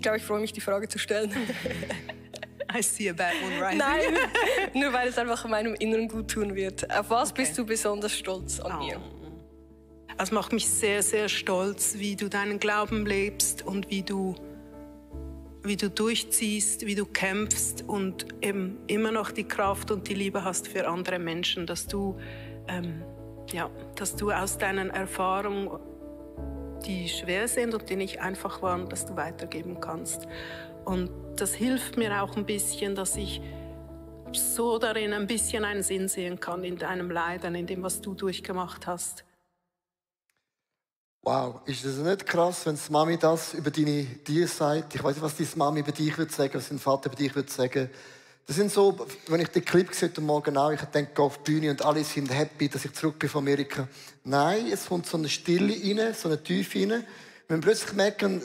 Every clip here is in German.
glaube, ich freue mich, die Frage zu stellen. I see a bad one rising. Nein, nur weil es einfach meinem Inneren gut tun wird. Auf was bist du besonders stolz an mir? Es macht mich sehr, sehr stolz, wie du deinen Glauben lebst und wie du durchziehst, wie du kämpfst und eben immer noch die Kraft und die Liebe hast für andere Menschen, dass du aus deinen Erfahrungen, die schwer sind und die nicht einfach waren, dass du weitergeben kannst. Und das hilft mir auch ein bisschen, dass ich so darin ein bisschen einen Sinn sehen kann in deinem Leiden, in dem, was du durchgemacht hast. Wow, ist das nicht krass, wenn die Mami das über dir sagt? Ich weiß nicht, was deine Mami über dich würde sagen, was dein Vater über dich würde sagen. Das sind so, wenn ich den Clip gesehen habe, morgen auch, ich denke, ich gehe auf die Bühne und alle sind happy, dass ich zurück bin von Amerika. Nein, es kommt so eine Stille rein, so eine Tiefe rein. Wenn wir plötzlich merken,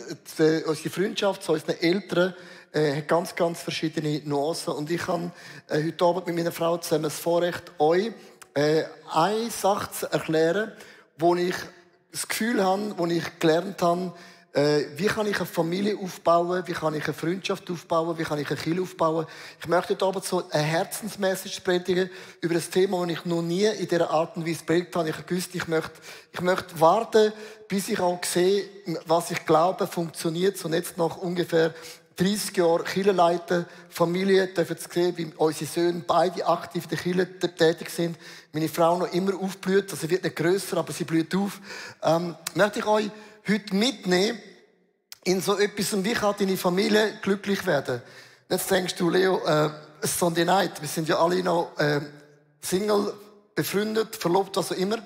unsere Freundschaft zu unseren Eltern hat ganz, ganz verschiedene Nuancen. Und ich habe heute Abend mit meiner Frau zusammen das Vorrecht, euch eine Sache zu erklären, wo ich das Gefühl habe, wo ich gelernt habe, wie kann ich eine Familie aufbauen, wie kann ich eine Freundschaft aufbauen, wie kann ich eine Kirche aufbauen. Ich möchte heute Abend so eine Herzensmessage predigen über ein Thema, das ich noch nie in dieser Art und Weise predigt habe. Ich habe gewusst, ich möchte warten, bis ich auch sehe, was ich glaube, funktioniert. So jetzt nach ungefähr 30 Jahren Kirche leiten, Familie, dürfen Sie sehen, wie unsere Söhne beide aktiv in der Kirche tätig sind. Meine Frau noch immer aufblüht, also sie wird nicht grösser, aber sie blüht auf. Möchte ich euch heute mitnehmen in so etwas, wie kann deine Familie glücklich werden. Jetzt denkst du, Leo, Sunday Night, wir sind ja alle noch Single, befreundet, verlobt, was auch immer.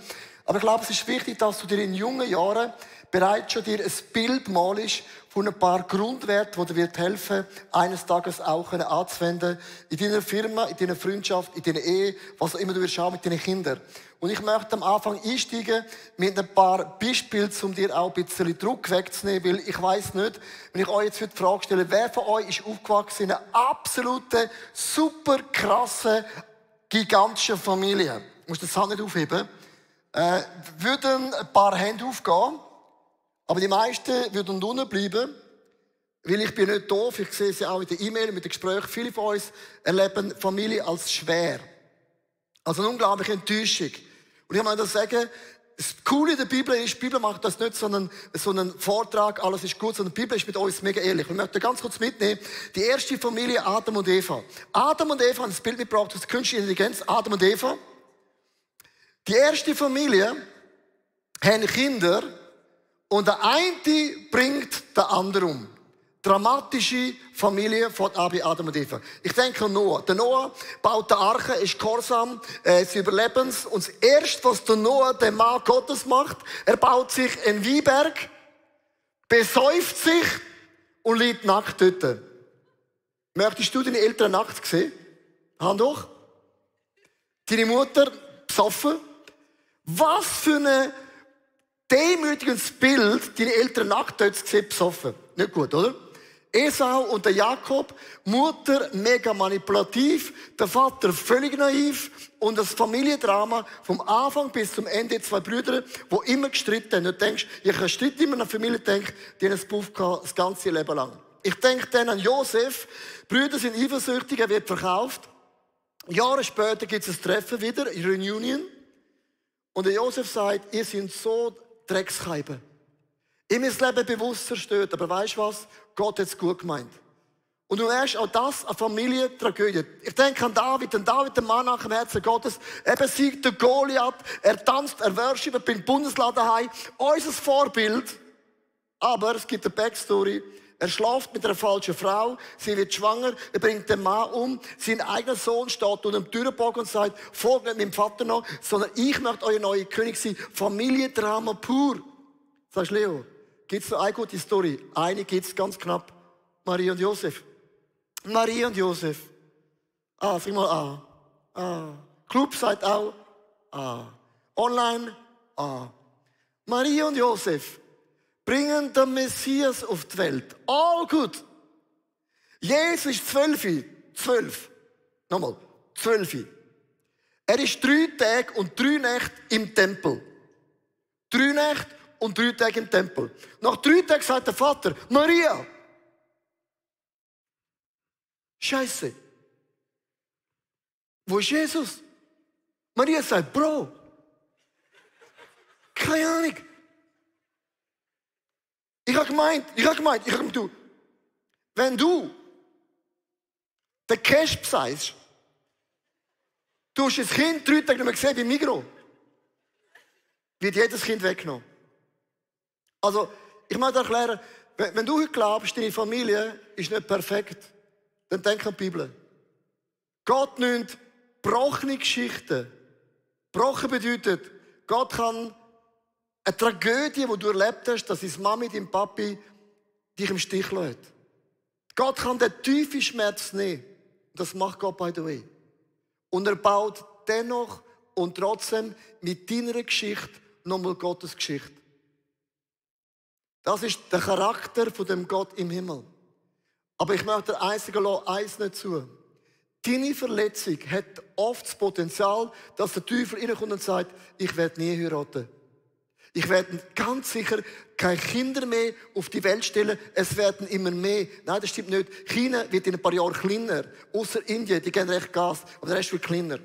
Aber ich glaube, es ist wichtig, dass du dir in jungen Jahren bereits schon dir ein Bild malst von ein paar Grundwerten, die dir helfen wird, eines Tages auch anzuwenden in deiner Firma, in deiner Freundschaft, in deiner Ehe, was auch immer du wirst haben mit deinen Kindern. Und ich möchte am Anfang einsteigen mit ein paar Beispielen, um dir auch ein bisschen Druck wegzunehmen, weil ich weiss nicht, wenn ich euch jetzt heute die Frage stelle, wer von euch ist aufgewachsen in einer absoluten, super krassen, gigantischen Familie? Du musst das Hand nicht aufheben. Würden ein paar Hände aufgehen, aber die meisten würden unten bleiben, weil ich bin nicht doof. Ich sehe es ja auch in den E-Mails, mit den Gesprächen. Viele von uns erleben Familie als schwer. Also eine unglaubliche Enttäuschung. Und ich möchte das sagen, das Coole in der Bibel ist, die Bibel macht das nicht so einen Vortrag, alles ist gut, sondern die Bibel ist mit uns mega ehrlich. Ich möchte ganz kurz mitnehmen, die erste Familie Adam und Eva. Adam und Eva haben das Bild mitgebracht aus künstlicher Intelligenz, Adam und Eva. Die erste Familie haben Kinder und der eine bringt den anderen um. Dramatische Familie von Adam und Eva. Ich denke an Noah. Der Noah baut die Arche, ist gehorsam, sie überleben es. Und das Erste, was der Noah, der Mann Gottes, macht, er baut sich einen Weinberg, besäuft sich und liegt nackt dort. Möchtest du deine Eltern nackt sehen? Hand hoch. Deine Mutter besoffen. Was für ein demütigendes Bild, deine Eltern nackt dort zu sehen, besoffen. Nicht gut, oder? Esau und der Jakob, Mutter mega manipulativ, der Vater völlig naiv und das Familiendrama vom Anfang bis zum Ende, zwei Brüder, die immer gestritten haben. Du denkst, ich habe Streit immer an eine Familie denken, die haben einen Buff gehabt, das ganze Leben lang. Ich denke dann an Josef, Brüder sind eifersüchtig, er wird verkauft. Jahre später gibt es ein Treffen wieder, eine Reunion. Und der Josef sagt, ihr seid so Dreckskeiben. Ihr müsst das Leben bewusst zerstört, aber weißt du was? Gott hat es gut gemeint. Und du merkst auch das, eine Familientragödie. Ich denke an David, der Mann nach dem Herzen Gottes. Er besiegt den Goliath, er tanzt, er worshipt, bringt Bundesladen heim. Unser Vorbild. Aber es gibt eine Backstory. Er schläft mit einer falschen Frau, sie wird schwanger, er bringt den Mann um, sein eigener Sohn steht unter dem Türbogen und sagt, folgt nicht meinem Vater noch, sondern ich möchte euer neuer König sein. Familiendrama pur. Sagst du, Leo, gibt es noch eine gute Story? Eine gibt es ganz knapp. Maria und Josef. Maria und Josef. Sag mal Club sagt auch Online Maria und Josef bringen den Messias auf die Welt. All gut. Jesus ist 12. Nochmal, 12. Er ist 3 Tage und 3 Nächte im Tempel. 3 Nächte und 3 Tage im Tempel. Nach 3 Tagen sagt der Vater, Maria, Scheiße. Wo ist Jesus? Maria sagt, Bro. Keine Ahnung. Ich habe gemeint, du, wenn du den Cash sagst, du hast das Kind 3 Tage nicht mehr gesehen beim Migros, wird jedes Kind weggenommen. Also, ich möchte erklären, wenn du heute glaubst, deine Familie ist nicht perfekt, dann denk an die Bibel. Gott nimmt gebrochene Geschichten. Gebrochen bedeutet, Gott kann eine Tragödie, die du erlebt hast, dass deine Mami, dein Papi dich im Stich lässt. Gott kann den tiefen Schmerz nehmen. Das macht Gott, by the way. Und er baut dennoch und trotzdem mit deiner Geschichte nochmal Gottes Geschichte. Das ist der Charakter von dem Gott im Himmel. Aber ich möchte eins nicht zu. Deine Verletzung hat oft das Potenzial, dass der Teufel reinkommt und sagt, ich werde nie heiraten. Ich werde ganz sicher keine Kinder mehr auf die Welt stellen. Es werden immer mehr. Nein, das stimmt nicht. China wird in ein paar Jahren kleiner. Außer Indien, die geben recht Gas, aber der Rest wird kleiner.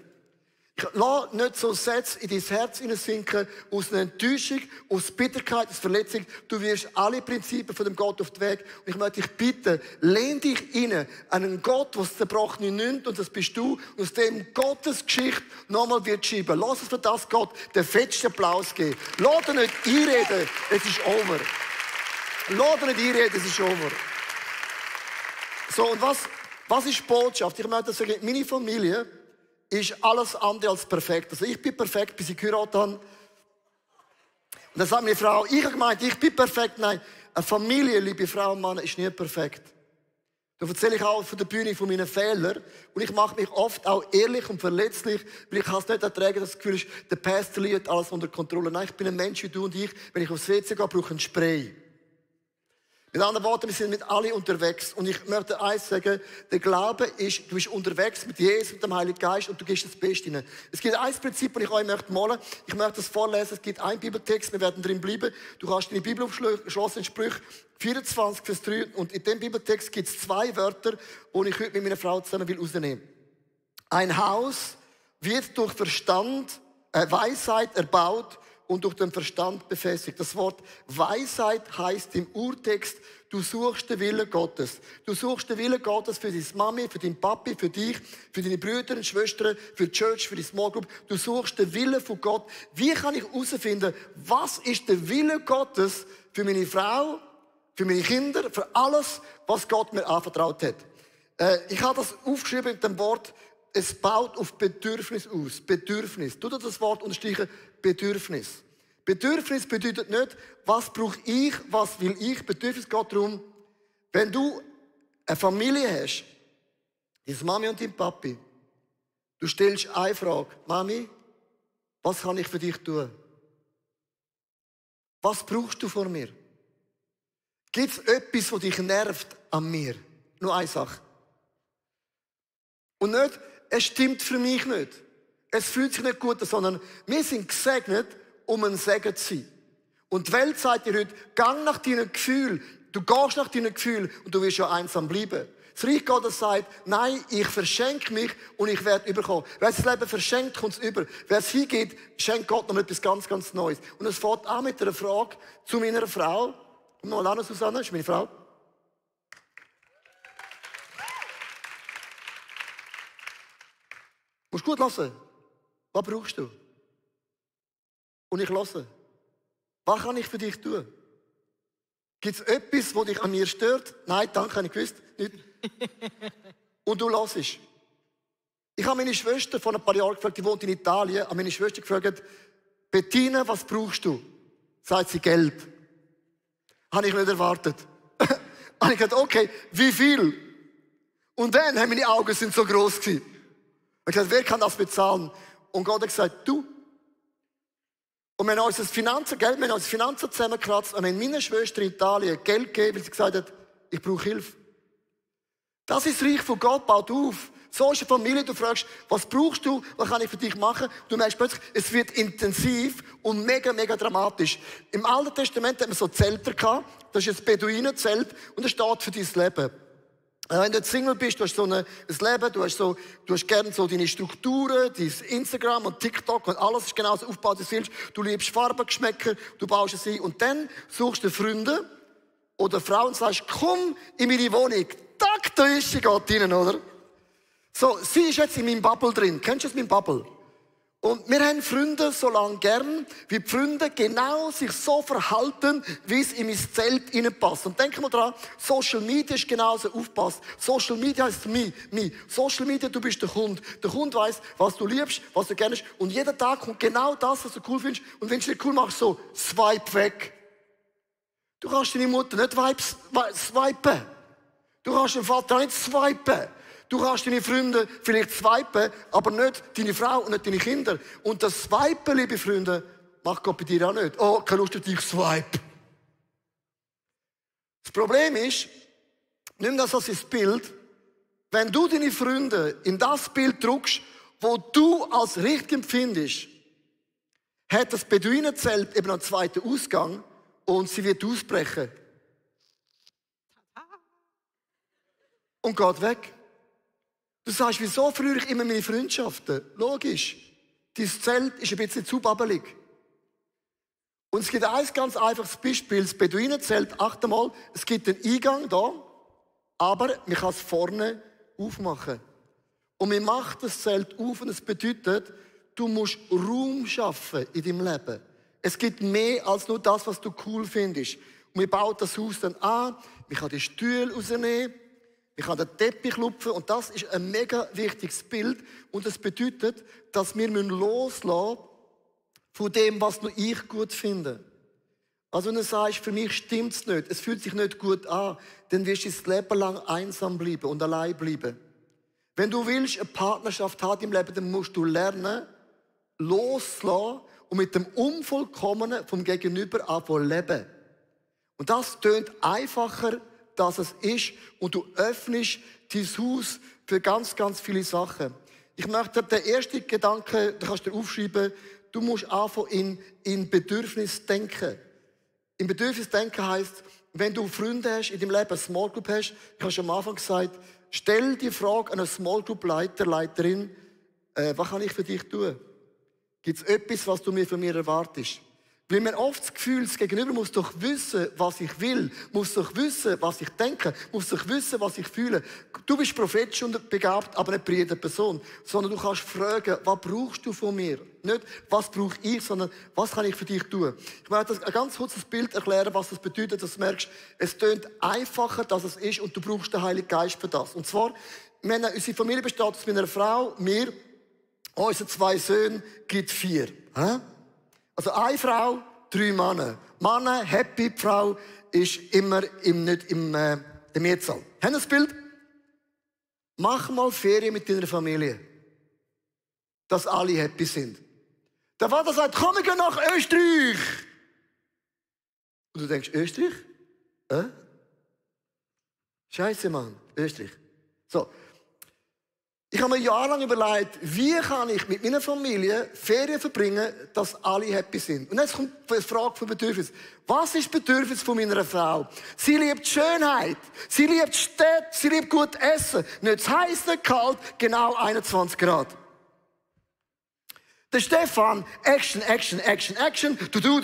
Lass nicht so Sätze in dein Herz hineinsinken, aus einer Enttäuschung, aus Bitterkeit, aus Verletzung. Du wirst alle Prinzipien von dem Gott auf den Weg. Und ich möchte dich bitten, lehn dich rein an einen Gott, der das Zerbrochene nimmt, und das bist du, und aus dem Gottes Geschichte nochmal wird schreiben. Lass es für das Gott den fettsten Applaus geben. Lass dir nicht einreden, es ist over. Lass dir nicht einreden, es ist over. So, und was ist die Botschaft? Ich möchte sagen, meine Familie ist alles andere als perfekt. Also ich bin perfekt, bis ich geheiratet habe. Und dann sagt meine Frau, ich habe gemeint, ich bin perfekt. Nein, eine Familie, liebe Frau und Mann, ist nie perfekt. Da erzähle ich auch von der Bühne von meinen Fehlern. Und ich mache mich oft auch ehrlich und verletzlich, weil ich es nicht ertragen, dass das Gefühl ist, der Pastor hat alles unter Kontrolle. Nein, ich bin ein Mensch wie du und ich. Wenn ich aufs WC gehe, brauche ich einen Spray. Mit anderen Worten, wir sind mit alle unterwegs. Und ich möchte eins sagen, der Glaube ist, du bist unterwegs mit Jesus, mit dem Heiligen Geist, und du gibst das Beste rein. Es gibt ein Prinzip, das ich euch malen möchte. Ich möchte das vorlesen. Es gibt einen Bibeltext, wir werden drin bleiben. Du kannst deine Bibel aufschließen in Sprüche 24, Vers 3. Und in dem Bibeltext gibt es 2 Wörter, die ich heute mit meiner Frau zusammen rausnehmen will. Ein Haus wird durch Weisheit erbaut und durch den Verstand befestigt. Das Wort Weisheit heißt im Urtext, du suchst den Willen Gottes. Du suchst den Willen Gottes für deine Mami, für deinen Papi, für dich, für deine Brüder und Schwestern, für die Church, für die Small Group. Du suchst den Willen von Gott. Wie kann ich herausfinden, was ist der Wille Gottes für meine Frau, für meine Kinder, für alles, was Gott mir anvertraut hat? Ich habe das aufgeschrieben mit dem Wort, es baut auf Bedürfnis aus. Bedürfnis. Tu das Wort unterstreichen. Bedürfnis. Bedürfnis bedeutet nicht, was brauche ich, was will ich. Bedürfnis geht darum, wenn du eine Familie hast, deine Mami und dein Papi, du stellst eine Frage. Mami, was kann ich für dich tun? Was brauchst du von mir? Gibt es etwas, das dich nervt an mir? Nur eine Sache. Und nicht, es stimmt für mich nicht. Es fühlt sich nicht gut an, sondern wir sind gesegnet, um ein Segen zu sein. Und die Welt sagt dir heute, gang nach deinen Gefühlen. Du gehst nach deinen Gefühlen und du wirst ja einsam bleiben. Das Reich Gottes sagt, nein, ich verschenke mich und ich werde überkommen. Wer das Leben verschenkt, kommt es über. Wer es hingeht, schenkt Gott noch etwas ganz, ganz Neues. Und es fängt an mit einer Frage zu meiner Frau. Komm mal an, Susanne, das ist meine Frau. Du musst gut hören. Was brauchst du? Und ich höre. Was kann ich für dich tun? Gibt es etwas, das dich an mir stört? Nein, danke, habe ich gewusst. Nicht. Und du hörst. Ich habe meine Schwester vor ein paar Jahren gefragt, die wohnt in Italien, habe meine Schwester gefragt, Bettina, was brauchst du? Sagt sie, Geld. Habe ich nicht erwartet. Habe ich gesagt, okay, wie viel? Und dann haben meine Augen sind so groß gewesen. Ich habe gesagt, wer kann das bezahlen? Und Gott hat gesagt, du. Und wir haben unsere Finanzen zusammengekratzt und wir haben meiner Schwester in Italien Geld gegeben, weil sie gesagt hat, ich brauche Hilfe. Das ist das Reich von Gott, baut auf. So ist eine Familie, du fragst, was brauchst du, was kann ich für dich machen? Du merkst plötzlich, es wird intensiv und mega, mega dramatisch. Im Alten Testament hat man so Zelte gehabt, das ist ein Beduinenzelt und das steht für dein Leben. Wenn du jetzt Single bist, du hast so ein Leben, du hast gerne so deine Strukturen, dein Instagram und TikTok und alles ist genauso aufgebaut, wie du willst. Du liebst Farben, Geschmäcker, du baust es ein. Und dann suchst du Freunde oder Frauen und sagst, komm in meine Wohnung. Tack, da ist sie, geht rein, oder? So, sie ist jetzt in meinem Bubble drin. Kennst du das, mein Bubble? Und wir haben Freunde so lange gern, wie die Freunde genau sich so verhalten, wie es in mein Zelt reinpasst. Und denk mal dran, Social Media ist genauso aufgepasst. Social Media heisst me. Social Media, du bist der Kunde. Der Kunde weiss, was du liebst, was du gerne hast. Und jeden Tag kommt genau das, was du cool findest. Und wenn du es nicht cool machst, so, swipe weg. Du kannst deine Mutter nicht swipen. Du kannst den Vater nicht swipen. Du kannst deine Freunde vielleicht swipen, aber nicht deine Frau und nicht deine Kinder. Und das Swipen, liebe Freunde, macht Gott bei dir auch nicht. Oh, keine Lust auf dich, swipe. Das Problem ist, nimm das als Bild, wenn du deine Freunde in das Bild drückst, wo du als richtig empfindest, hat das Beduinenzelt eben einen zweiten Ausgang und sie wird ausbrechen. Und geht weg. Du sagst, wieso verliere ich immer meine Freundschaften? Logisch. Dein Zelt ist ein bisschen zu babbelig. Und es gibt ein ganz einfaches Beispiel. Das Beduinenzelt, achte mal, es gibt einen Eingang da, aber man kann es vorne aufmachen. Und man macht das Zelt auf und es bedeutet, du musst Raum schaffen in deinem Leben. Es gibt mehr als nur das, was du cool findest. Und man baut das Haus dann an, man kann die Stühle rausnehmen, ich kann den Teppich lupfen und das ist ein mega wichtiges Bild. Und das bedeutet, dass wir loslassen von dem, was nur ich gut finde. Also wenn du sagst, für mich stimmt es nicht, es fühlt sich nicht gut an, dann wirst du das Leben lang einsam bleiben und allein bleiben. Wenn du willst, eine Partnerschaft haben im Leben, dann musst du lernen, loslassen und mit dem Unvollkommenen vom Gegenüber anfangen leben. Und das tönt einfacher, dass es ist und du öffnest dein Haus für ganz, ganz viele Sachen. Ich möchte den ersten Gedanken, da kannst du aufschreiben, du musst anfangen in Bedürfnis denken. In Bedürfnis denken heisst, wenn du Freunde hast, in deinem Leben eine Small Group hast, ich habe schon am Anfang gesagt, stell die Frage an einen Small Group Leiter, Leiterin, was kann ich für dich tun? Gibt es etwas, was du von mir erwartest? Weil man oft das Gefühl, das Gegenüber muss doch wissen, was ich will, muss doch wissen, was ich denke, muss doch wissen, was ich fühle. Du bist prophetisch und begabt, aber nicht bei jeder Person. Sondern du kannst fragen, was brauchst du von mir? Nicht, was brauche ich, sondern was kann ich für dich tun? Ich möchte ein ganz kurzes Bild erklären, was das bedeutet, dass du merkst, es tönt einfacher, dass es ist und du brauchst den Heiligen Geist für das. Und zwar, unsere Familie besteht aus meiner Frau, mir, unseren 2 Söhnen, gibt 4. Also eine Frau, 3 Männer. Männer, happy, die Frau ist immer nicht im der Mehrzahl. Haben Sie das Bild? Mach mal Ferien mit deiner Familie. Dass alle happy sind. Der Vater sagt, komm, wir gehen nach Österreich. Und du denkst, Österreich? Scheiße, Mann, Österreich. So. Ich habe mir jahrelang überlegt, wie kann ich mit meiner Familie Ferien verbringen, dass alle happy sind. Und jetzt kommt die Frage von Bedürfnis. Was ist das Bedürfnis von meiner Frau? Sie liebt Schönheit, sie liebt Städte, sie liebt gut Essen. Nicht zu heiß, nicht kalt, genau 21 Grad. Der Stefan, Action, Action, Action, Action. Du.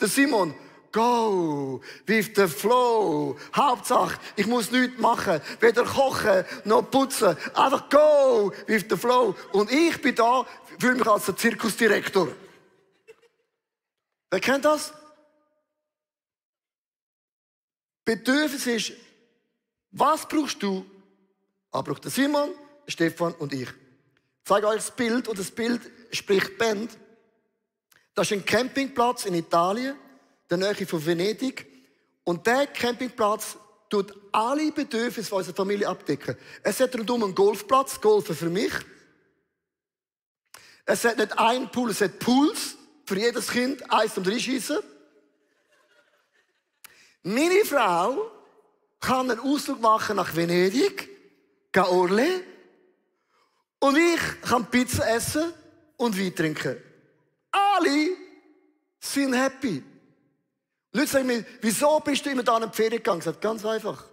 Der Simon, go, with the flow. Hauptsache, ich muss nichts machen. Weder kochen, noch putzen. Einfach go, with the flow. Und ich bin da, fühle mich als der Zirkusdirektor. Wer kennt das? Bedürfnis ist, was brauchst du? Aber braucht der Simon, der Stefan und ich. Ich zeige euch das Bild, und das Bild spricht Band. Das ist ein Campingplatz in Italien, in der Nähe von Venedig. Und dieser Campingplatz tut alle Bedürfnisse unserer Familie abdecken. Es hat rundum einen Golfplatz, Golfen für mich. Es hat nicht einen Pool, es hat Pools für jedes Kind, eins zum Reinschiessen. Meine Frau kann einen Ausflug machen nach Venedig, Gaorle. Und ich kann Pizza essen und Wein trinken. Alle sind happy. Leute sagen mir, wieso bist du immer da in die Ferien gegangen? Ich sage, ganz einfach.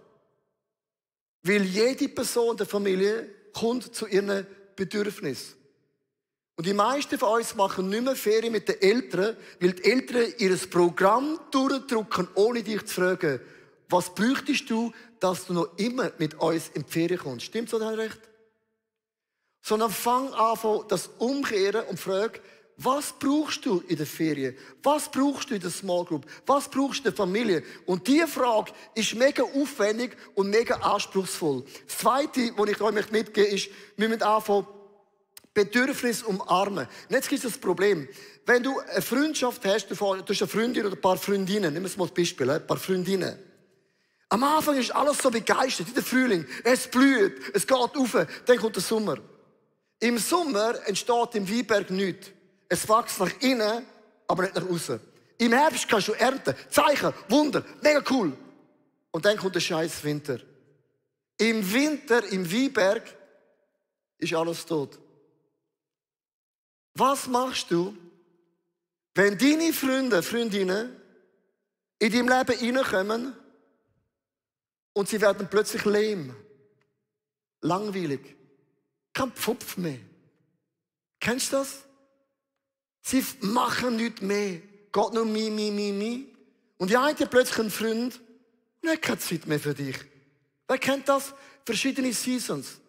Weil jede Person der Familie kommt zu ihren Bedürfnissen. Und die meisten von uns machen nicht mehr Ferien mit den Eltern, weil die Eltern ihr Programm durchdrücken, ohne dich zu fragen, was bräuchtest du, dass du noch immer mit uns in die Ferien kommst. Stimmt so, dein Recht? Sondern fang an, das umkehren und frag, was brauchst du in der Ferien? Was brauchst du in der Small Group? Was brauchst du in der Familie? Und diese Frage ist mega aufwendig und mega anspruchsvoll. Das Zweite, was ich euch mitgeben möchte, ist, wir müssen anfangen, Bedürfnis umarmen. Und jetzt gibt es das Problem. Wenn du eine Freundschaft hast, du hast eine Freundin oder ein paar Freundinnen, nehmen wir es mal als Beispiel, ein paar Freundinnen. Am Anfang ist alles so begeistert, wie der Frühling. Es blüht, es geht rauf, dann kommt der Sommer. Im Sommer entsteht im Weinberg nichts. Es wächst nach innen, aber nicht nach außen. Im Herbst kannst du ernten. Zeichen, Wunder, mega cool. Und dann kommt der scheiß Winter. Im Winter, im Weinberg, ist alles tot. Was machst du, wenn deine Freunde, Freundinnen in dein Leben hineinkommen und sie werden plötzlich lehm, langweilig, kein Pfupf mehr? Kennst du das? Sie machen nichts mehr. Geht nur mi. Und die eine hat plötzlich einen Freund und hat keine Zeit mehr für dich. Wer kennt das? Verschiedene Seasons.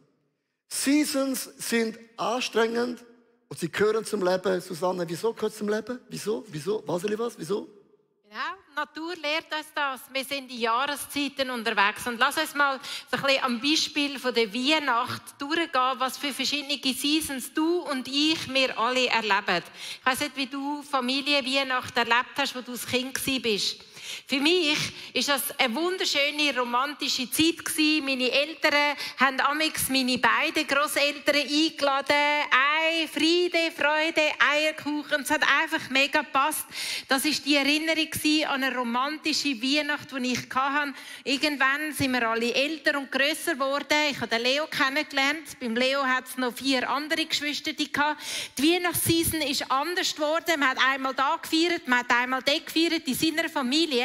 Seasons sind anstrengend und sie gehören zum Leben. Susanne, wieso gehört es zum Leben? Wieso? Was? Wieso? Genau, die Natur lehrt uns das. Wir sind in Jahreszeiten unterwegs. Und lass uns mal so ein bisschen am Beispiel von der Weihnacht durchgehen, was für verschiedene Seasons du und ich, wir alle erleben. Ich weiss nicht, wie du Familienweihnacht erlebt hast, wo du als Kind warst. Für mich war das eine wunderschöne, romantische Zeit gewesen. Meine Eltern haben amigs meine beiden Grosseltern eingeladen. Friede, Freude, Eierkuchen. Es hat einfach mega gepasst. Das war die Erinnerung an eine romantische Weihnacht, die ich hatte. Irgendwann sind wir alle älter und grösser geworden. Ich habe den Leo kennengelernt. Beim Leo hat es noch 4 andere Geschwister gehabt. Die Weihnachtssaison ist anders geworden. Man hat einmal da gefeiert, man hat einmal dort gefeiert, in seiner Familie.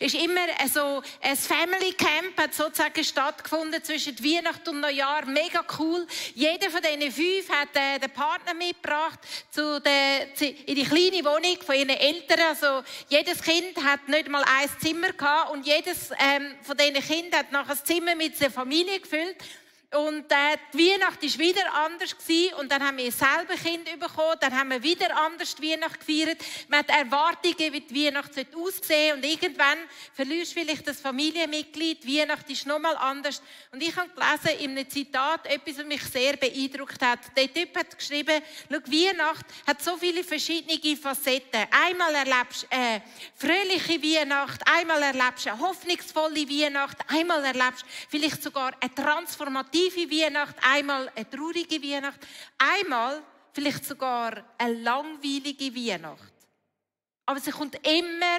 Ist immer so ein Family Camp hat sozusagen stattgefunden zwischen Weihnachten und Neujahr. Mega cool. Jeder von diesen 5 hat den Partner mitgebracht in die kleine Wohnung von ihren Eltern. Also jedes Kind hat nicht mal ein Zimmer gehabt und jedes von diesen Kindern hat nachher das Zimmer mit der Familie gefüllt. Und die Weihnacht war wieder anders gewesen. Und dann haben wir selber Kind bekommen. Dann haben wir wieder anders die Weihnacht gefeiert. Man hat Erwartungen, wie die Weihnacht aussehen sollte. Und irgendwann verlierst du vielleicht das Familienmitglied. Die Weihnacht ist nochmal anders. Und ich habe gelesen in einem Zitat etwas, was mich sehr beeindruckt hat. Der Typ hat geschrieben, schau, Weihnacht hat so viele verschiedene Facetten. Einmal erlebst du eine fröhliche Weihnacht. Einmal erlebst du eine hoffnungsvolle Weihnacht. Einmal erlebst du vielleicht sogar eine transformative Weihnacht, einmal eine traurige Weihnacht, einmal vielleicht sogar eine langweilige Weihnacht. Aber sie kommt immer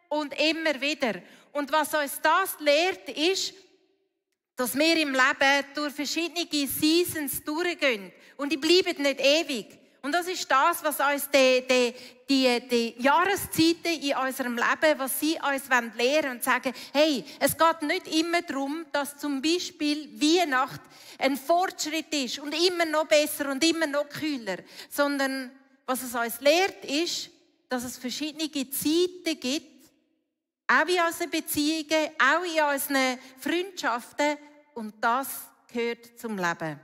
und immer wieder. Und was uns das lehrt, ist, dass wir im Leben durch verschiedene Seasons durchgehen. Und die bleiben nicht ewig. Und das ist das, was uns die Jahreszeiten in unserem Leben, was sie uns lehren wollen und sagen, hey, es geht nicht immer darum, dass zum Beispiel Weihnacht ein Fortschritt ist und immer noch besser und immer noch kühler, sondern was es uns lehrt, ist, dass es verschiedene Zeiten gibt, auch in unseren Beziehungen, auch in unseren Freundschaften, und das gehört zum Leben.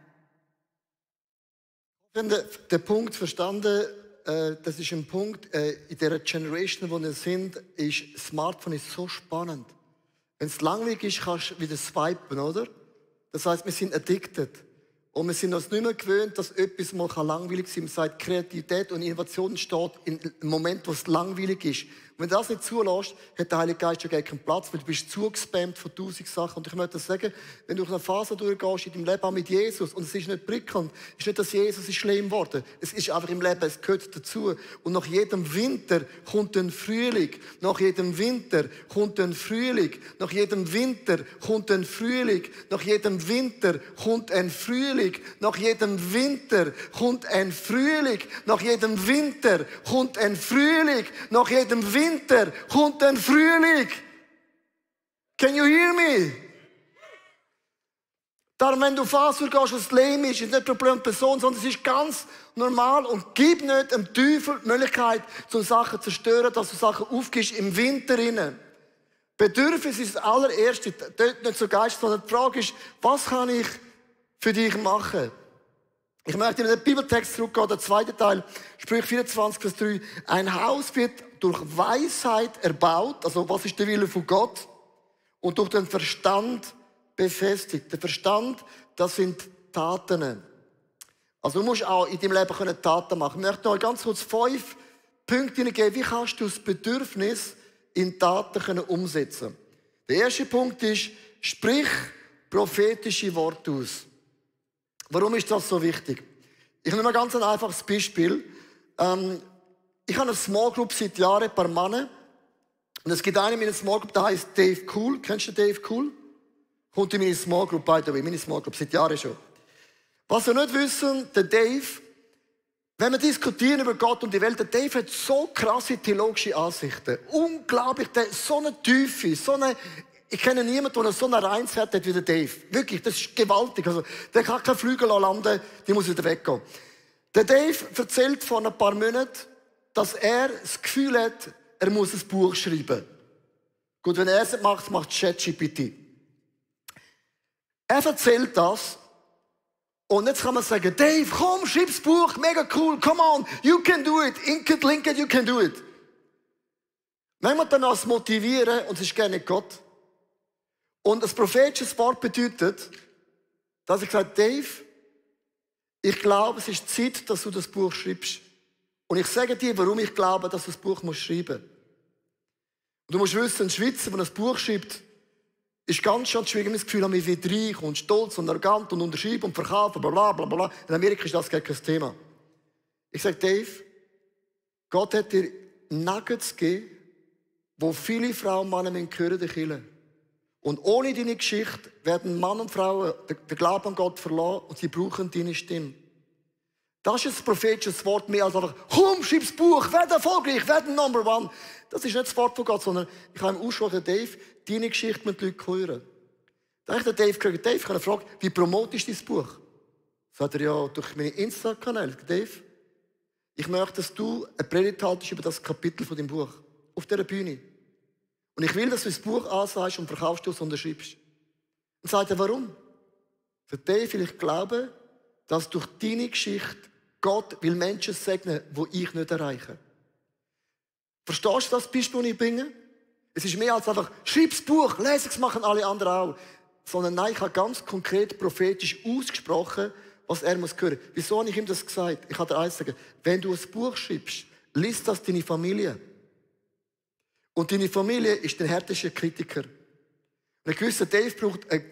Ich habe den Punkt verstanden, das ist ein Punkt, in der Generation, wo wir sind, ist Smartphone ist so spannend. Wenn es langweilig ist, kannst du wieder swipen, oder? Das heisst, wir sind addicted. Und wir sind uns nicht mehr gewöhnt, dass etwas mal langweilig sein kann. Man sagt, Kreativität und Innovation steht im Moment, wo es langweilig ist. Und wenn du das nicht zulässt, hat der Heilige Geist schon gar keinen Platz, weil du bist zugespammt von 1000 Sachen. Und ich möchte sagen, wenn du durch eine Phase durchgehst in deinem Leben auch mit Jesus, und es ist nicht prickelnd, ist nicht, dass Jesus ist schlimm geworden. Es ist einfach im Leben, es gehört dazu. Und nach jedem Winter kommt ein Frühling. Nach jedem Winter kommt ein Frühling. Nach jedem Winter kommt ein Frühling. Nach jedem Winter kommt ein Frühling. Frühling, nach jedem Winter kommt ein Frühling, nach jedem Winter kommt ein Frühling, nach jedem Winter kommt ein Frühling. Can you hear me? Darum, wenn du Fasur gehst, was lame ist nicht ein Problem der Person, sondern es ist ganz normal und gib nicht dem Teufel die Möglichkeit, so Sachen zu zerstören, dass du Sachen aufgibst im Winter rein. Bedürfnis ist das allererste, dort nicht so geistig, sondern die Frage ist, was kann ich für dich machen? Ich möchte in den Bibeltext zurückgehen, der zweite Teil, Sprüche 24, Vers 3. Ein Haus wird durch Weisheit erbaut, also was ist der Wille von Gott, und durch den Verstand befestigt. Der Verstand, das sind Taten. Also du musst auch in deinem Leben Taten machen. Ich möchte noch ganz kurz 5 Punkte geben, wie kannst du das Bedürfnis in Taten umsetzen. Der erste Punkt ist, sprich prophetische Worte aus. Warum ist das so wichtig? Ich nehme mal ganz ein einfaches Beispiel. Ich habe eine Small Group seit Jahren, ein paar Männer. Und es gibt einen in meiner Small Group, der heißt Dave Cool. Kennst du Dave Cool? Kommt in meine Small Group, by the way, meine Small Group, seit Jahren schon. Was wir nicht wissen, der Dave, wenn wir diskutieren über Gott und die Welt, der Dave hat so krasse theologische Ansichten. Unglaublich, der ist so eine Tiefe, ich kenne niemanden, der so eine Reinheit hat wie der Dave. Wirklich, das ist gewaltig. Also, der kann keinen Flügel landen, die muss wieder weggehen. Der Dave erzählt vor ein paar Monaten, dass er das Gefühl hat, er muss ein Buch schreiben. Gut, wenn er es nicht macht, macht ChatGPT. Er erzählt das. Und jetzt kann man sagen, Dave, komm, schreib das Buch, mega cool, come on, you can do it, ink it, link it, you can do it. Manchmal dann das motivieren, und es ist gerne Gott. Und das prophetische Wort bedeutet, dass ich sage, Dave, ich glaube, es ist Zeit, dass du das Buch schreibst. Und ich sage dir, warum ich glaube, dass du das Buch schreiben musst. Und du musst wissen, ein Schweizer, der ein Buch schreibt, ist ganz schön schwierig. Das Gefühl, ich wird reich und stolz und arrogant und unterschreiben und verkaufen, bla bla bla. In Amerika ist das gar kein Thema. Ich sage, Dave, Gott hat dir Nuggets gegeben, wo viele Frauen und Männer hören können. Und ohne deine Geschichte werden Mann und Frauen den Glauben an Gott verlassen und sie brauchen deine Stimme. Das ist ein prophetisches Wort, mehr als einfach, komm, schreib das Buch, werde erfolgreich, werde Number One. Das ist nicht das Wort von Gott, sondern ich habe im Ausspruch, Dave, deine Geschichte mit Leuten hören. Da habe ich den Dave gefragt, Dave, ich habe gefragt, wie promotest du dein Buch? Sagt er, ja, durch meine Insta-Kanäle. Dave, ich möchte, dass du eine Predigt haltest über das Kapitel von deinem Buch. Auf dieser Bühne. Und ich will, dass du das Buch ansagst und verkaufst es und unterschreibst. Und sagt er, warum? Sagt Dave, weil ich glaube, dass durch deine Geschichte Gott will Menschen segnen, die ich nicht erreiche. Verstehst du das Beispiel, das ich bringe? Es ist mehr als einfach, schreib das Buch, lese es, machen alle anderen auch. Sondern nein, ich habe ganz konkret prophetisch ausgesprochen, was er muss hören. Wieso habe ich ihm das gesagt? Ich habe dir eins sagen, wenn du ein Buch schreibst, liest das deine Familie. Und deine Familie ist der härteste Kritiker. Und ein gewisser Dave braucht eine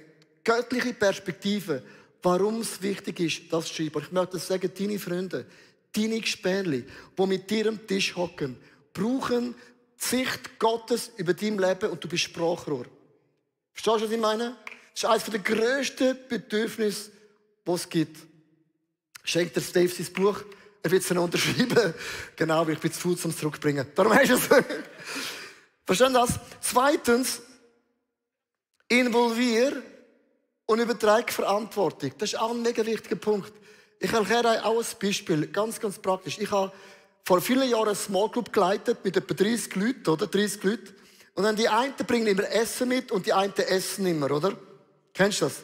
göttliche Perspektive, warum es wichtig ist, das zu schreiben. Ich möchte sagen, deine Freunde, deine Gespänli, die mit dir am Tisch hocken, brauchen die Sicht Gottes über dein Leben und du bist Sprachrohr. Verstehst du, was ich meine? Das ist eines der grössten Bedürfnisse, die es gibt. Schenkt dir Dave sein Buch, er wird es dann unterschreiben. Genau, weil ich bin zu faul, um es zurückzubringen. Darum hast du es. Verstehen das? Zweitens, involvier und übertrage Verantwortung. Das ist auch ein mega wichtiger Punkt. Ich erkläre auch ein Beispiel, ganz, ganz praktisch. Ich habe vor vielen Jahren eine Small Group geleitet mit etwa 30 Leuten, oder? 30 Leute. Und dann die einen bringen immer Essen mit und die einen essen immer, oder? Kennst du das?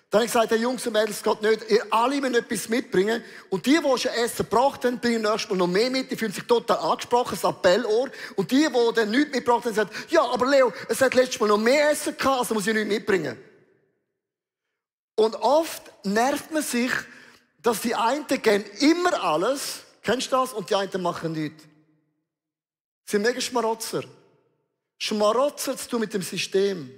Dann habe ich gesagt, hey Jungs und Mädels, es geht nicht. Ihr alle müsst etwas mitbringen. Und die schon Essen gebracht haben, bringen nächstes Mal noch mehr mit. Die fühlen sich total angesprochen, ein Appellohr. Und die dann nichts mitgebracht haben, sagen, ja, aber Leo, es hat letztes Mal noch mehr Essen gehabt, also muss ich nichts mitbringen. Und oft nervt man sich, dass die einen geben immer alles, kennst du das? Und die einen machen nichts. Sie sind mega Schmarotzer. Schmarotzer zu tun mit dem System.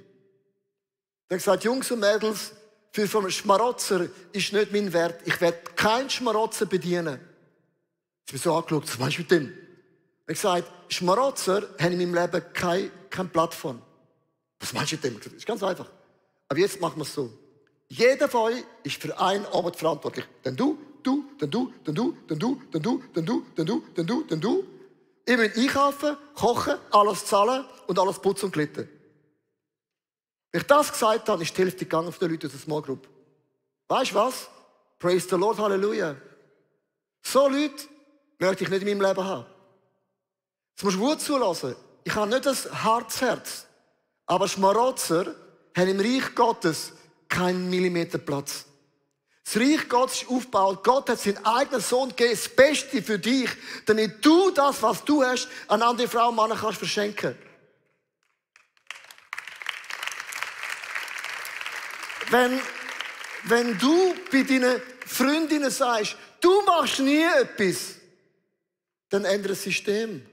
Dann gesagt, Jungs und Mädels, für einen Schmarotzer ist nicht mein Wert. Ich werde keinen Schmarotzer bedienen. Ich bin so angeschaut, was meinst du mit dem? Ich habe gesagt, Schmarotzer haben in meinem Leben keine Plattform. Was meinst du mit dem? Das ist ganz einfach. Aber jetzt machen wir es so. Jeder von euch ist für einen Abend verantwortlich. Dann du, dann du, dann du, dann du, dann du, dann du, dann du, dann du, dann du. Ihr müsst einkaufen, kochen, alles zahlen und alles putzen und glitten. Wenn ich das gesagt habe, ist die Hälfte gegangen von den Leuten aus der Small Group. Weißt du was? Praise the Lord, Halleluja. So Leute möchte ich nicht in meinem Leben haben. Jetzt musst du gut zulassen. Ich habe nicht ein hartes Herz. Aber Schmarotzer haben im Reich Gottes keinen Millimeter Platz. Das Reich Gottes ist aufgebaut. Gott hat seinen eigenen Sohn gegeben, das Beste für dich, damit du das, was du hast, an andere Frauen und Männer kannst verschenken. Wenn du bei deinen Freundinnen sagst, du machst nie etwas, dann ändere das System.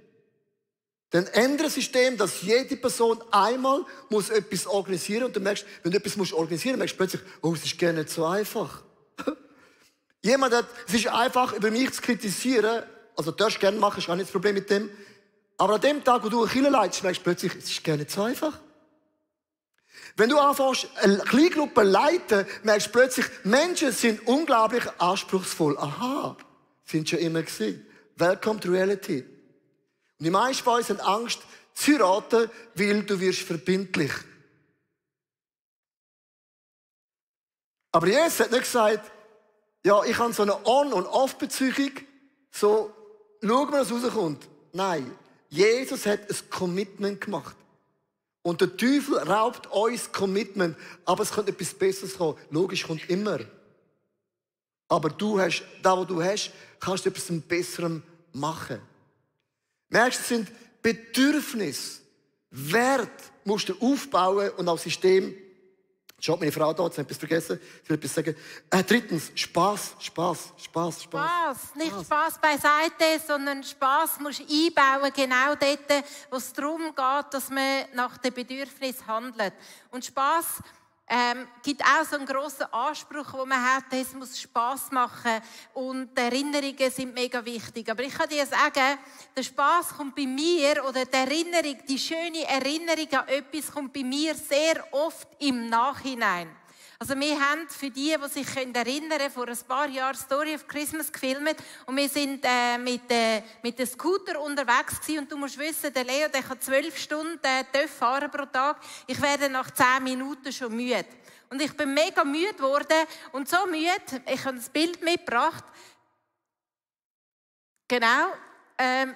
Dann ändere das System, dass jede Person einmal muss etwas organisieren muss. Und du merkst, wenn du etwas organisieren musst, merkst du plötzlich, oh, es ist gar nicht so einfach. Jemand hat, es ist einfach, über mich zu kritisieren. Also, du darfst gerne machen, ist auch nicht das Problem mit dem. Aber an dem Tag, wo du eine Kirche leitest, merkst du plötzlich, es ist gar nicht so einfach. Wenn du anfängst, eine Kleingruppe zu leiten, merkst du plötzlich, Menschen sind unglaublich anspruchsvoll. Aha, sind schon immer gewesen. Welcome to reality. Und die meisten von uns haben Angst, zu heiraten, weil du wirst verbindlich. Aber Jesus hat nicht gesagt, ja, ich habe so eine On- und Off-Beziehung, so, schauen wir, was rauskommt. Nein, Jesus hat ein Commitment gemacht. Und der Teufel raubt uns Commitment, aber es könnte etwas Besseres kommen. Logisch, kommt immer. Aber du hast, da wo du hast, kannst du etwas Besserem machen. Merkst du, es sind Bedürfnisse, Wert musst du aufbauen und auch System. Schaut meine Frau da, jetzt habe ich etwas vergessen. Ich will etwas sagen. Drittens, Spaß. Nicht Spaß beiseite, sondern Spaß musst du einbauen, genau dort, wo es darum geht, dass man nach den Bedürfnissen handelt. Und Spaß gibt auch so einen grossen Anspruch, den man hat, es muss Spass machen und die Erinnerungen sind mega wichtig. Aber ich kann dir sagen, der Spass kommt bei mir, oder die Erinnerung, die schöne Erinnerung an etwas kommt bei mir sehr oft im Nachhinein. Also wir haben, für die sich erinnern können, vor ein paar Jahren Story of Christmas gefilmt und wir sind mit dem Scooter unterwegs gewesen. Und du musst wissen, der Leo, der kann 12 Stunden fahren pro Tag. Ich werde nach 10 Minuten schon müde. Und ich bin mega müde geworden und so müde, ich habe das Bild mitgebracht. Genau.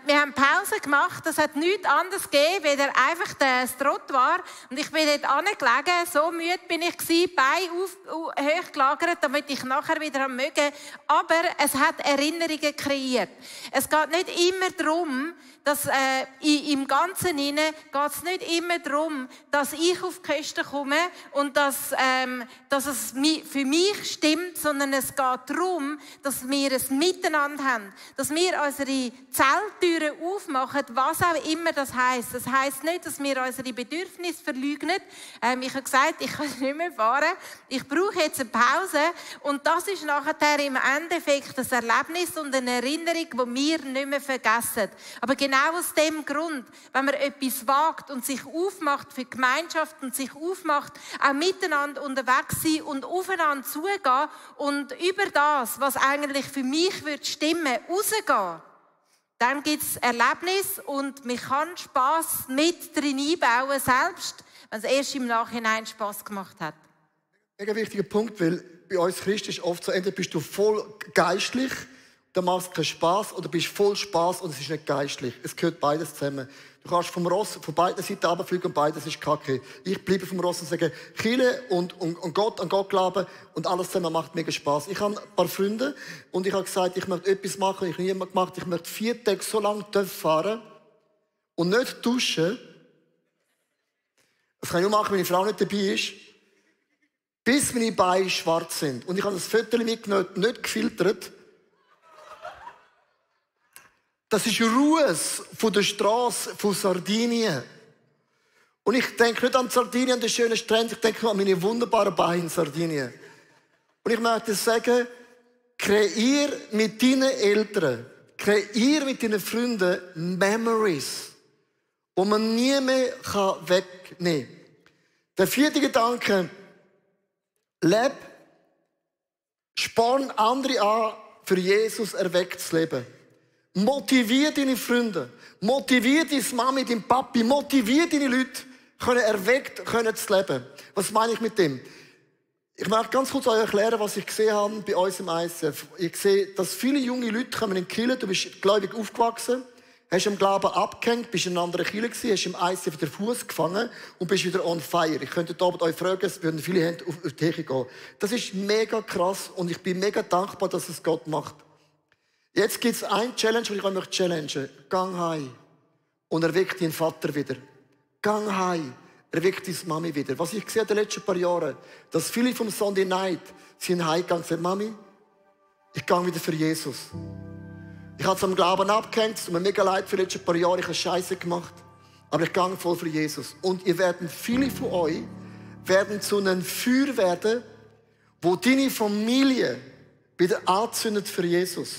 Wir haben Pause gemacht, das hat nichts anderes gegeben, weder einfach das Trottoir. Und ich bin dort angelegen, so müde bin ich gewesen, Beine hochgelagert, damit ich nachher wieder mögen. Aber es hat Erinnerungen kreiert. Es geht nicht immer darum, dass im Ganzen hinein geht es nicht immer darum, dass ich auf die Kosten komme und dass es für mich stimmt, sondern es geht darum, dass wir ein Miteinander haben, dass wir unsere Zelltüren aufmachen, was auch immer das heisst. Das heisst nicht, dass wir unsere Bedürfnisse verleugnen. Ich habe gesagt, ich kann nicht mehr fahren, ich brauche jetzt eine Pause und das ist nachher im Endeffekt ein Erlebnis und eine Erinnerung, die wir nicht mehr vergessen. Aber genau aus dem Grund, wenn man etwas wagt und sich aufmacht für die Gemeinschaft und sich aufmacht, auch miteinander unterwegs sein und aufeinander zugehen und über das, was eigentlich für mich stimmen würde, rausgehen, dann gibt es Erlebnis und man kann Spass mit drin einbauen, selbst wenn es erst im Nachhinein Spass gemacht hat. Ein wichtiger Punkt, weil bei uns Christen ist oft so, entweder bist du voll geistlich, dann machst du keinen Spass, oder bist voll Spass und es ist nicht geistlich. Es gehört beides zusammen. Du kannst vom Ross von beiden Seiten runterfliegen und beides ist Kacke. Ich bleibe vom Ross und sage, Kirche und Gott, an Gott glauben und alles zusammen macht mega Spass. Ich habe ein paar Freunde und ich habe gesagt, ich möchte etwas machen, ich habe nie gemacht, ich möchte 4 Tage so lange fahren und nicht duschen. Das kann ich nur machen, wenn meine Frau nicht dabei ist. Bis meine Beine schwarz sind. Und ich habe das Foto mitgenommen, nicht gefiltert. Das ist Ruhes von der Straße von Sardinien. Und ich denke nicht an Sardinien, an den schönen Strand, ich denke an meine wunderbaren Beine in Sardinien. Und ich möchte sagen, kreier mit deinen Eltern, kreier mit deinen Freunden Memories, die man nie mehr wegnehmen kann. Der 4. Gedanke, lebe Sporn andere an, für Jesus erweckt zu leben. Motivier deine Freunde. Motivier deine Mami, deinen Papi. Motivier deine Leute, erweckt zu leben. Was meine ich mit dem? Ich möchte ganz kurz euch erklären, was ich gesehen habe bei uns im ICF. Ich sehe, dass viele junge Leute kommen in die Kirche. Du bist gläubig aufgewachsen, hast im Glauben abgehängt, bist in einer anderen Kirche gewesen, hast im ICF den Fuß gefangen und bist wieder on fire. Ich könnte heute euch fragen, es würden viele Hände auf die Kirche gehen. Das ist mega krass und ich bin mega dankbar, dass es Gott macht. Jetzt gibt es eine Challenge, die ich euch challengen möchte. Gang heim und erweck deinen Vater wieder. Gang heim. Erweckt deine Mami wieder. Was ich gesehen habe in den letzten paar Jahren, dass viele vom Sunday Night sind heimgegangen und gesagt, Mami, ich gehe wieder für Jesus. Ich habe es am Glauben abgehängt, es tut mir mega leid für die letzten paar Jahre, ich habe Scheiße gemacht, aber ich gehe voll für Jesus. Und viele von euch werden zu einem Feuer werden, wo deine Familie wieder anzündet für Jesus.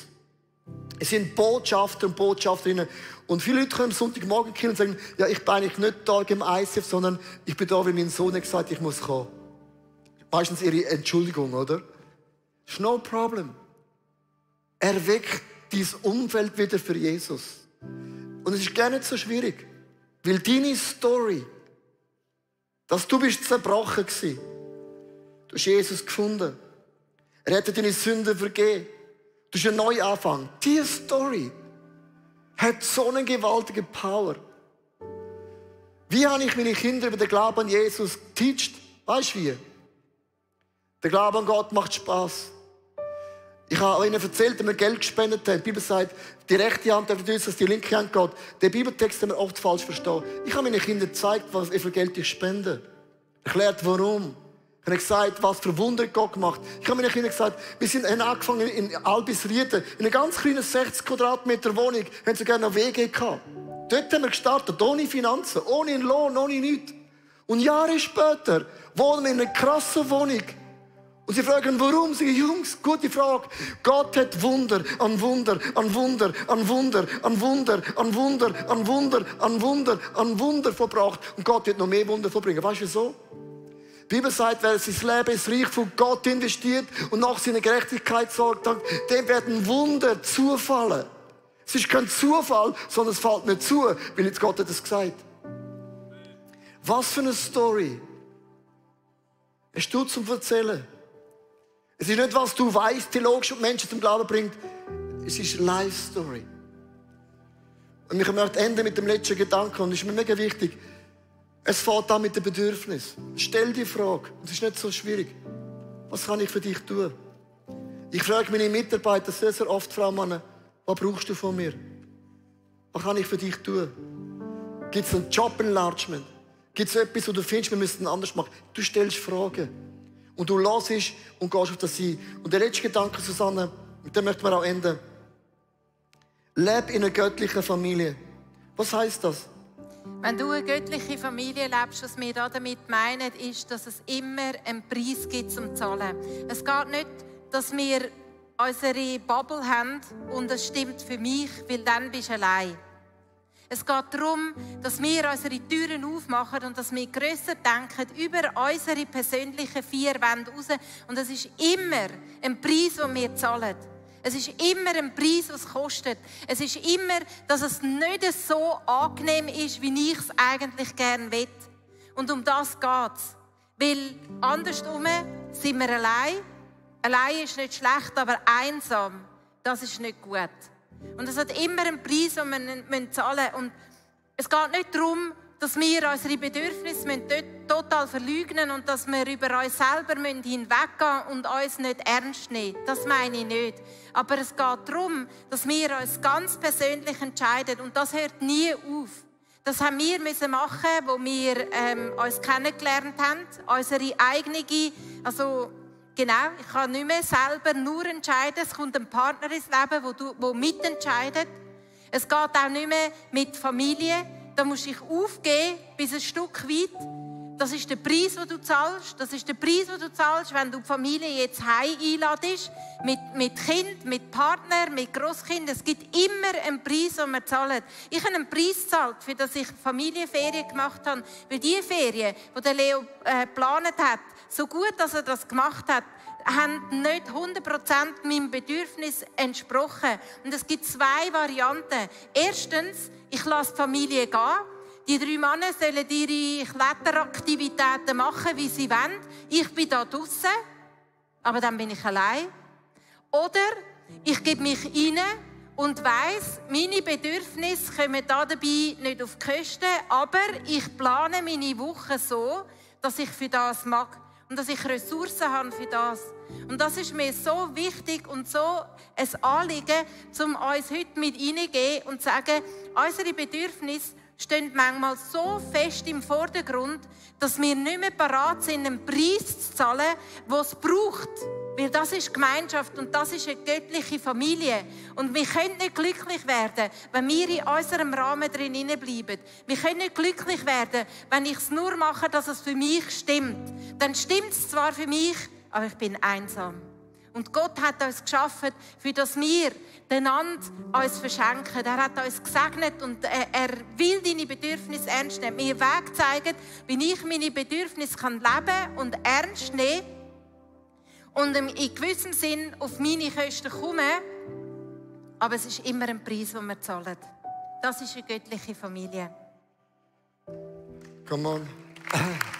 Es sind Botschafter und Botschafterinnen. Und viele Leute kommen am Sonntagmorgen und sagen, ja, ich bin eigentlich nicht da im ICF, sondern ich bin da, weil mein Sohn gesagt hat, ich muss kommen. Meistens ihre Entschuldigung, oder? It's no problem. Erweckt dein Umfeld wieder für Jesus. Und es ist gar nicht so schwierig. Weil deine Story, dass du bist zerbrochen gewesen. Du hast Jesus gefunden. Er hat dir deine Sünden vergeben. Du hast einen Neuanfang. Diese Story hat so eine gewaltige Power. Wie habe ich meine Kinder über den Glauben an Jesus geteacht? Weißt du wie? Der Glaube an Gott macht Spass. Ich habe ihnen erzählt, dass wir Geld gespendet haben. Die Bibel sagt, die rechte Hand darf uns, dass die linke Hand geht. Den Bibeltext haben wir oft falsch verstanden. Ich habe meinen Kindern gezeigt, was für Geld ich spende. Erklärt, warum. Ich habe gesagt, was für Wunder Gott gemacht. Ich habe meinen Kindern gesagt, wir haben angefangen in Albisrieden, in einer ganz kleinen 60 Quadratmeter Wohnung, haben sogar noch WG gehabt. Dort haben wir gestartet, ohne Finanzen, ohne einen Lohn, ohne nichts. Und Jahre später wohnen wir in einer krassen Wohnung. Und sie fragen, warum? Sie sagen, Jungs, gute Frage. Gott hat Wunder an Wunder, an Wunder, an Wunder, an Wunder, an Wunder, an Wunder, an Wunder, an Wunder verbracht. Und Gott wird noch mehr Wunder verbringen. Weißt du wieso? Die Bibel sagt, wer sein Leben ins Reich von Gott investiert und nach seiner Gerechtigkeit sorgt, dem werden Wunder zufallen. Es ist kein Zufall, sondern es fällt nicht zu, weil jetzt Gott hat es gesagt. Was für eine Story hast du zum Erzählen? Es ist nicht, was du weißt, theologisch und Menschen zum Glauben bringt. Es ist eine Life-Story. Und ich möchte enden mit dem letzten Gedanken, und das ist mir mega wichtig. Es fängt an mit dem Bedürfnis. Stell die Frage, es ist nicht so schwierig. Was kann ich für dich tun? Ich frage meine Mitarbeiter sehr, sehr oft, Frau Mann, was brauchst du von mir? Was kann ich für dich tun? Gibt es ein Job-Enlargement? Gibt es etwas, wo du findest, wir müssen anders machen? Du stellst Fragen. Und du hörst und gehst auf das ein. Und der letzte Gedanke, Susanne, mit dem möchten wir auch enden. Leb in einer göttlichen Familie. Was heisst das? Wenn du eine göttliche Familie lebst, was wir damit meinen, ist, dass es immer einen Preis gibt zum Zahlen. Es geht nicht, dass wir unsere Bubble haben und es stimmt für mich, weil dann bist du allein. Es geht darum, dass wir unsere Türen aufmachen und dass wir grösser denken über unsere persönlichen vier Wände raus. Und es ist immer ein Preis, den wir zahlen. Es ist immer ein Preis, was es kostet. Es ist immer, dass es nicht so angenehm ist, wie ich es eigentlich gerne will. Und um das geht es. Weil andersrum sind wir allein. Allein ist nicht schlecht, aber einsam, das ist nicht gut. Und es hat immer einen Preis, den wir zahlen müssen. Und es geht nicht darum, dass wir unsere Bedürfnisse total verleugnen und dass wir über uns selber hinweggehen und uns nicht ernst nehmen. Das meine ich nicht. Aber es geht darum, dass wir uns ganz persönlich entscheiden. Und das hört nie auf. Das haben wir machen, wo wir uns kennengelernt haben. Unsere eigene, genau, ich kann nicht mehr selber nur entscheiden. Es kommt ein Partner ins Leben, der mitentscheidet. Es geht auch nicht mehr mit Familie. Da musst du dich aufgeben bis ein Stück weit. Das ist der Preis, den du zahlst. Das ist der Preis, den du zahlst, wenn du die Familie jetzt heim einladest. Mit Kind, mit Partner, mit Grosskind. Es gibt immer einen Preis, den wir zahlen. Ich habe einen Preis gezahlt, für das ich Familienferien gemacht habe. Weil die Ferien, die der Leo geplant hat, so gut, dass er das gemacht hat, haben nicht 100% meinem Bedürfnis entsprochen. Und es gibt 2 Varianten. Erstens, ich lasse die Familie gehen. Die 3 Männer sollen ihre Kletteraktivitäten machen, wie sie wollen. Ich bin da draussen, aber dann bin ich allein. Oder ich gebe mich rein und weiss, meine Bedürfnisse kommen dabei nicht auf die Kosten, aber ich plane meine Woche so, dass ich für das mag und dass ich Ressourcen habe für das. Und das ist mir so wichtig und so ein Anliegen, um uns heute mit reingehen und zu sagen, unsere Bedürfnisse stehen manchmal so fest im Vordergrund, dass wir nicht mehr bereit sind, einen Preis zu zahlen, den es braucht. Weil das ist Gemeinschaft und das ist eine göttliche Familie. Und wir können nicht glücklich werden, wenn wir in unserem Rahmen drin bleiben. Wir können nicht glücklich werden, wenn ich es nur mache, dass es für mich stimmt. Dann stimmt es zwar für mich, aber ich bin einsam. Und Gott hat uns geschaffen, für das wir einander uns verschenken. Er hat uns gesegnet und er will deine Bedürfnisse ernst nehmen. Mir Weg zeigen, wie ich meine Bedürfnisse leben kann und ernst nehmen und in gewissem Sinn auf meine Kosten kommen. Aber es ist immer ein Preis, den wir zahlen. Das ist eine göttliche Familie. Come on.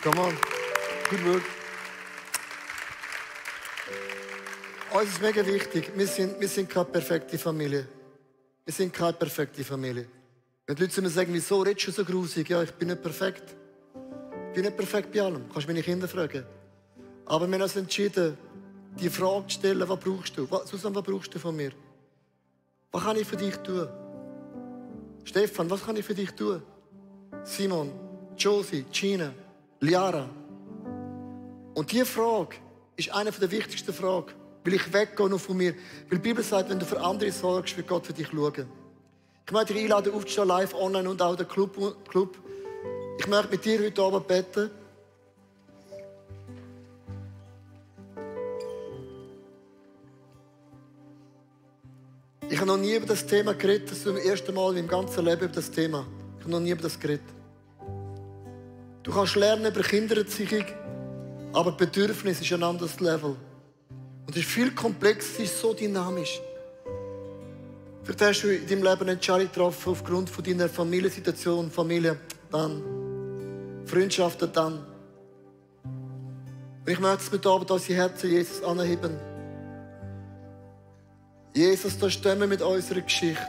Come on. Good work. Uns ist mega wichtig, wir sind keine perfekte Familie. Wir sind keine perfekte Familie. Wenn die Leute zu mir sagen, wieso redest du so grusig? Ja, ich bin nicht perfekt. Ich bin nicht perfekt bei allem. Kannst meine Kinder fragen. Aber wir haben uns entschieden, die Frage zu stellen, was brauchst du? Susanne, was brauchst du von mir? Was kann ich für dich tun? Stefan, was kann ich für dich tun? Simon, Josie, Gina, Liara. Und diese Frage ist eine der wichtigsten Fragen. Will ich weggehe noch von mir? Weil die Bibel sagt, wenn du für andere sorgst, wird Gott für dich schauen. Ich möchte dich einladen, aufzustehen, live, online und auch den Club. Ich möchte mit dir heute Abend beten. Ich habe noch nie über das Thema geredet. Das ist das erste Mal in meinem ganzen Leben über das Thema. Ich habe noch nie über das geredet. Du kannst lernen über Kindererziehung, aber Bedürfnis ist ein anderes Level. Und es ist viel komplexer, es ist so dynamisch. Vielleicht hast du in deinem Leben eine Entscheidung getroffen aufgrund von deiner Familiensituation, Familie, dann. Freundschaften, dann. Und ich möchte es mit Abend unsere Herzen Jesus anheben. Jesus, da stehen wir mit unserer Geschichte.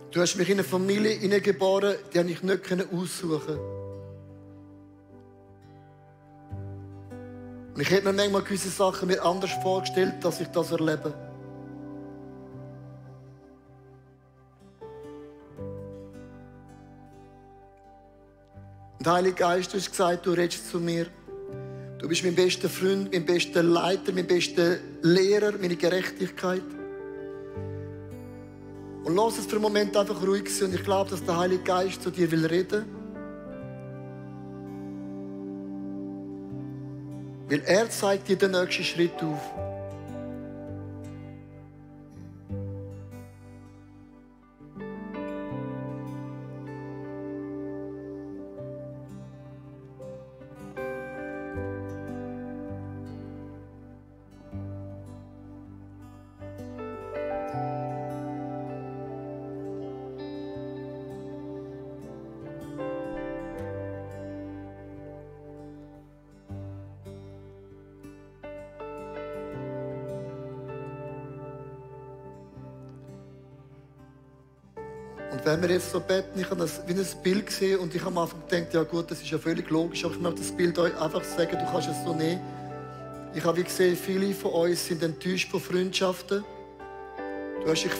Du hast mich in eine Familie hineingeboren, die ich nicht aussuchen konnte. Und ich hätte mir manchmal gewisse Sachen mir anders vorgestellt, dass ich das erlebe. Und Heiliger Geist, du hast gesagt, du redest zu mir. Du bist mein bester Freund, mein bester Leiter, mein bester Lehrer, meine Gerechtigkeit. Und lass es für einen Moment einfach ruhig sein. Und ich glaube, dass der Heilige Geist zu dir reden will. Weil er zeigt dir den nächsten Schritt auf. Und wenn wir jetzt so beten, ich habe das wie ein Bild gesehen und ich habe am Anfang gedacht, ja gut, das ist ja völlig logisch, aber ich möchte das Bild euch einfach sagen, du kannst es so nehmen. Ich habe wie gesehen, viele von uns sind enttäuscht von Freundschaften. Du hast dich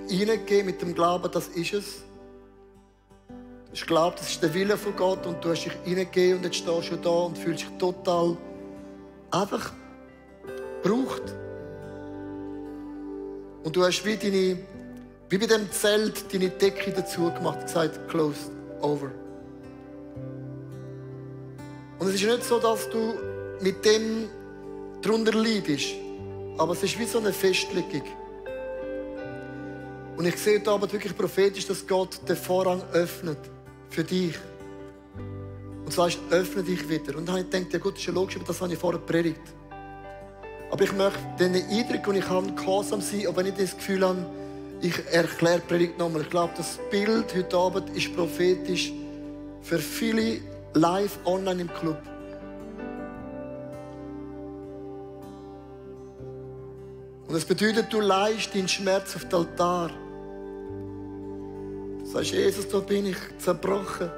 hineingegeben mit dem Glauben, das ist es. Du hast geglaubt, das ist der Wille von Gott und du hast dich hineingegeben und jetzt stehst du da und fühlst dich total einfach gebraucht. Und du hast wie bei dem Zelt deine Decke dazu gemacht und gesagt, closed, over. Und es ist nicht so, dass du mit dem darunter leidest, aber es ist wie so eine Festlegung. Und ich sehe heute Abend wirklich prophetisch, dass Gott den Vorhang öffnet für dich. Und Und zwar ist, öffne dich wieder. Und dann habe ich gedacht, ja gut, das ist ja logisch, aber das habe ich vorher predigt. Aber ich möchte den Eindruck, den ich habe, gehorsam sein, auch wenn ich das Gefühl habe, ich erkläre die Predigt nochmal. Ich glaube, das Bild heute Abend ist prophetisch für viele live online im Club. Und das bedeutet, du leihst deinen Schmerz auf den Altar. Du sagst, Jesus, da bin ich zerbrochen,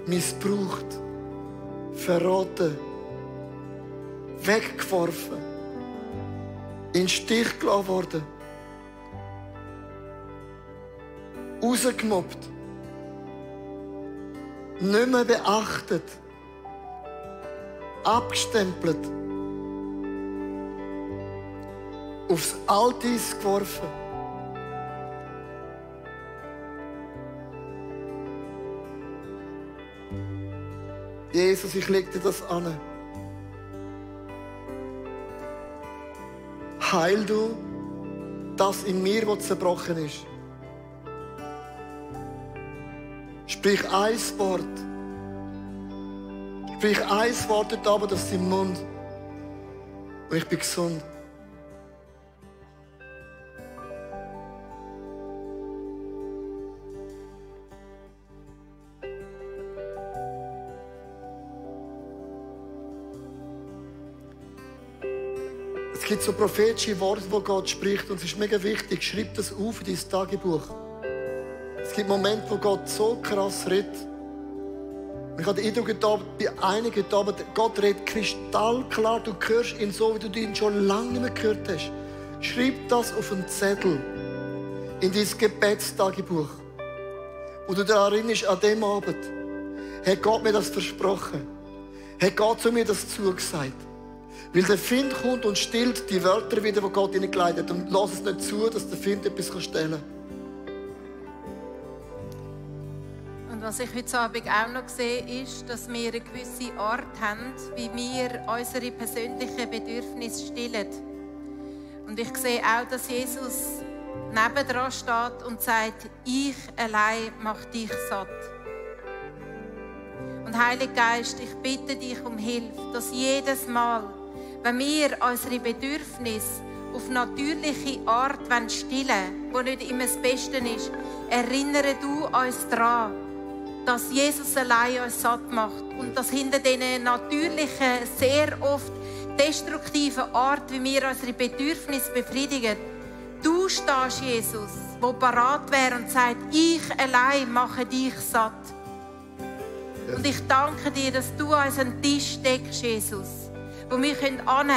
missbraucht, verraten, weggeworfen, in den Stich gelassen worden, rausgemobbt, nicht mehr beachtet, abgestempelt, aufs Alteis geworfen. Jesus, ich leg dir das an. Heil du das in mir, was zerbrochen ist. Sprich ein Wort. Sprich ein Wort dort oben aus deinem Mund. Und ich bin gesund. Es gibt so prophetische Worte, die Gott spricht, und es ist mega wichtig, schreib das auf in dein Tagebuch. Es gibt Momente, wo Gott so krass redet. Ich habe den Eindruck, bei einigen Gott redet kristallklar, du hörst ihn so, wie du ihn schon lange nicht mehr gehört hast. Schreib das auf einen Zettel in dein Gebetstagebuch, wo du daran erinnerst, an dem Abend, hat Gott mir das versprochen, hat Gott zu mir das zugesagt. Weil der Find kommt und stillt die Wörter wieder, die Gott hineingelegt hat. Und lass es nicht zu, dass der Find etwas stellen kann. Und was ich heute Abend auch noch sehe, ist, dass wir eine gewisse Art haben, wie wir unsere persönlichen Bedürfnisse stillen. Und ich sehe auch, dass Jesus nebendran steht und sagt, ich allein mache dich satt. Und Heiliger Geist, ich bitte dich um Hilfe, dass jedes Mal, wenn wir unsere Bedürfnisse auf natürliche Art stillen wollen, die nicht immer das Beste ist, erinnere du uns daran, dass Jesus allein uns satt macht und dass hinter diesen natürlichen, sehr oft destruktiven Art, wie wir unsere Bedürfnisse befriedigen, du stehst, Jesus, der parat wäre und sagt, ich allein mache dich satt. Und ich danke dir, dass du uns einen Tisch deckst, Jesus, wo wir annehmen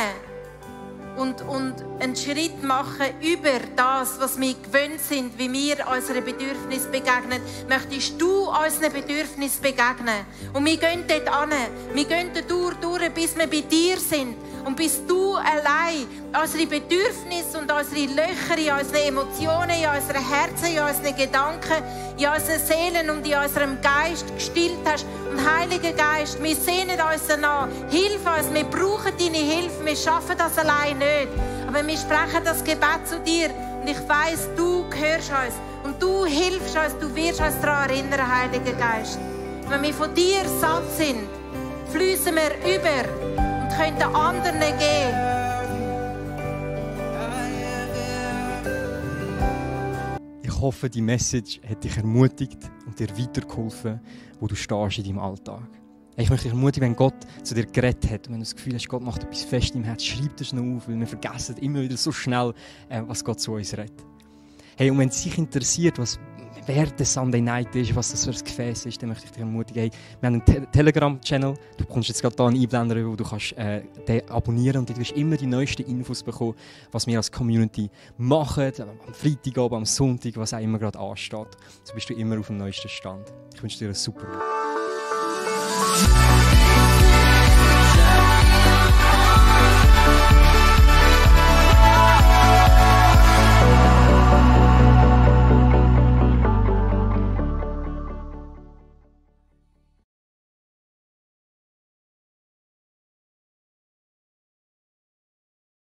können und einen Schritt machen über das, was wir gewöhnt sind, wie wir unseren Bedürfnissen begegnen. Möchtest du unseren Bedürfnissen begegnen? Und wir gehen dort hin. Wir gehen durch, bis wir bei dir sind. Und bis du allein unsere Bedürfnisse und unsere Löcher in unseren Emotionen, in unseren Herzen, in unseren Gedanken, in unseren Seelen und in unserem Geist gestillt hast. Und Heiliger Geist, wir sehnen uns danach. Hilf uns, wir brauchen deine Hilfe. Wir schaffen das allein nicht. Aber wir sprechen das Gebet zu dir. Und ich weiss, du hörst uns. Und du hilfst uns, du wirst uns daran erinnern, Heiliger Geist. Wenn wir von dir satt sind, fließen wir über. Können den anderen geben. Ich hoffe, die Message hat dich ermutigt und dir weitergeholfen, wo du stehst in deinem Alltag. Ich möchte dich ermutigen, wenn Gott zu dir geredet hat und wenn du das Gefühl hast, Gott macht etwas fest im Herz, schreib das noch auf, weil wir vergessen immer wieder so schnell, was Gott zu uns redet. Hey, und wenn es dich interessiert, wer der Sunday Night ist, was das für ein Gefäß ist, dann möchte ich dich ermutigen, hey, wir haben einen Telegram-Channel, du bekommst jetzt gerade hier einen Einblender, wo du kannst den abonnieren und du wirst immer die neuesten Infos bekommen, was wir als Community machen, am Freitagabend, am Sonntag, was auch immer gerade ansteht. So bist du immer auf dem neuesten Stand. Ich wünsche dir einen super Tag.